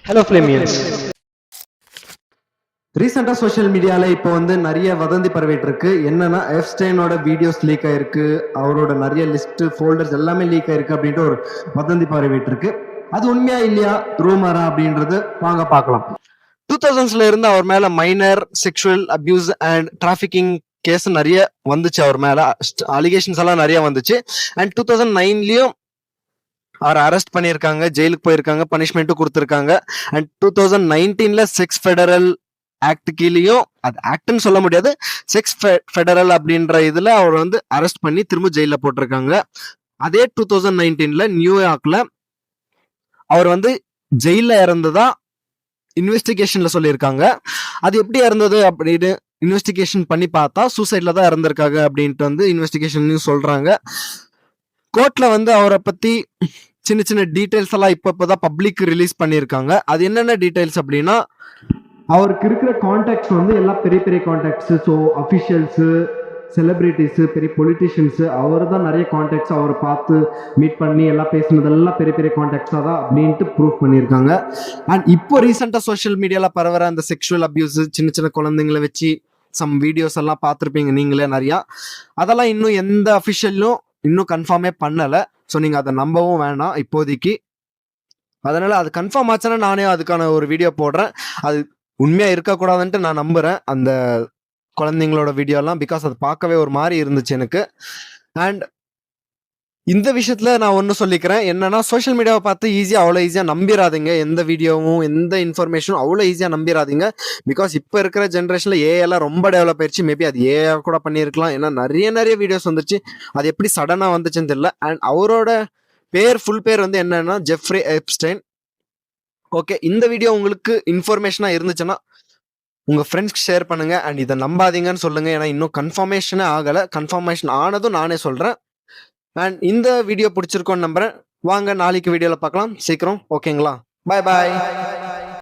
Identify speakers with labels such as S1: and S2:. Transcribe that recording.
S1: Hello ஃபிளேமியன்ஸ்.
S2: ரீசெண்டா social மீடியால இப்போ நிறைய வதந்தி பரவிட்டு இருக்கு. என்னன்னா எப்ஸ்டைனோட வீடியோஸ் லீக் ஆயிருக்கு, அவரோட நிறைய லிஸ்ட் ஃபோல்டர்ஸ் எல்லாமே லீக் ஆயிருக்கு அப்படின்ட்டு ஒரு வதந்தி பரவிட்டு இருக்கு. அது உண்மையா இல்லையா, ரூமரா அப்படின்றது வாங்க பார்க்கலாம்.
S1: 2000s இருந்து அவர் மேல minor sexual abuse and trafficking case நிறைய வந்துச்சு. அவர் மேல அலிகேஷன்ஸ் எல்லாம் நிறைய வந்துச்சு. அண்ட் 2009லயும் அவர் அரெஸ்ட் பண்ணியிருக்காங்க, ஜெயிலுக்கு போயிருக்காங்க, பனிஷ்மெண்ட்டும் கொடுத்துருக்காங்க. அண்ட் 2019ல செக்ஸ் ஃபெடரல் ஆக்ட் கீழேயும், அது ஆக்ட்னு சொல்ல முடியாது, செக்ஸ் ஃபெடரல் அப்படின்ற இதுல அவர் அரெஸ்ட் பண்ணி திரும்ப ஜெயில போட்டிருக்காங்க. அதே 2019ல நியூயார்க்ல அவர் ஜெயில இறந்ததா இன்வெஸ்டிகேஷன்ல சொல்லியிருக்காங்க. அது எப்படி இறந்தது அப்படின்னு இன்வெஸ்டிகேஷன் பண்ணி பார்த்தா சூசைட்ல தான் இறந்திருக்காங்க அப்படின்ட்டு இன்வெஸ்டிகேஷன் சொல்றாங்க. கோர்ட்ல அவரை பத்தி சின்ன சின்ன டீடைல்ஸ் எல்லாம் இப்பதான் பப்ளிக் ரிலீஸ் பண்ணியிருக்காங்க. அது என்னென்ன டீடைல்ஸ் அப்படின்னா,
S2: அவருக்கு இருக்கிற கான்டாக்ட்ஸ் எல்லாம் பெரிய பெரிய கான்டாக்ட்ஸ். ஸோ அஃபிஷியல்ஸ், செலிபிரிட்டிஸ், பெரிய பொலிட்டிஷியன்ஸ், அவர் தான் நிறைய கான்டாக்ட்ஸ். அவரை பார்த்து மீட் பண்ணி எல்லாம் பேசுனதெல்லாம் பெரிய பெரிய கான்டாக்ட்ஸாக தான் அப்படின்ட்டு ப்ரூவ் பண்ணியிருக்காங்க.
S1: அண்ட் இப்போ ரீசெண்டாக சோஷியல் மீடியாவில் பரவற அந்த செக்ஷுவல் அபியூஸ், சின்ன சின்ன குழந்தைங்களை வச்சு சம் வீடியோஸ் எல்லாம் பார்த்துருப்பீங்க நீங்களே நிறையா. அதெல்லாம் இன்னும் எந்த அஃபிஷியலும் இன்னும் கன்ஃபார்மே பண்ணலை. ஸோ நீங்கள் அதை நம்பவும் வேணாம் இப்போதைக்கு. அதனால அது கன்ஃபார்ம் ஆச்சுன்னா நானே அதுக்கான ஒரு வீடியோ போடுறேன். அது உண்மையாக இருக்கக்கூடாதுன்ட்டு நான் நம்புகிறேன் அந்த குழந்தைங்களோட வீடியோலாம். பிகாஸ் அது பார்க்கவே ஒரு மாதிரி இருந்துச்சு எனக்கு. அண்ட் இந்த விஷயத்துல நான் ஒன்று சொல்லிக்கிறேன், என்னன்னா சோஷியல் மீடியாவை பார்த்து அவ்வளோ ஈஸியாக நம்பிடாதீங்க. எந்த வீடியோவும் எந்த இன்ஃபர்மேஷனும் அவ்வளோ ஈஸியாக நம்பிடாதீங்க. பிகாஸ் இப்போ இருக்கிற ஜென்ரேஷனில் ஏஎல்லாம் ரொம்ப டெவலப் ஆயிடுச்சு. மேபி அது ஏஐ கூட பண்ணியிருக்கலாம். ஏன்னா நிறைய வீடியோஸ் வந்துச்சு. அது எப்படி சடனாக வந்துச்சுன்னு தெரியல. அண்ட் அவரோட ஃபுல் பேர் என்னன்னா ஜெஃப்ரி எப்ஸ்டைன். ஓகே, இந்த வீடியோ உங்களுக்கு இன்ஃபர்மேஷனாக இருந்துச்சுன்னா உங்கள் ஃப்ரெண்ட்ஸ்க்கு ஷேர் பண்ணுங்கள். அண்ட் இதை நம்பாதீங்கன்னு சொல்லுங்கள். ஏன்னா இன்னும் கன்ஃபர்மேஷனே ஆகலை. கன்ஃபர்மேஷன் ஆனதும் நானே சொல்கிறேன். அண்ட் இந்த வீடியோ பிடிச்சிருக்கோன்னு நம்புறேன். வாங்க நாளைக்கு வீடியோவில் பார்க்கலாம் சீக்கிரம். ஓகேங்களா? பாய் பாய்.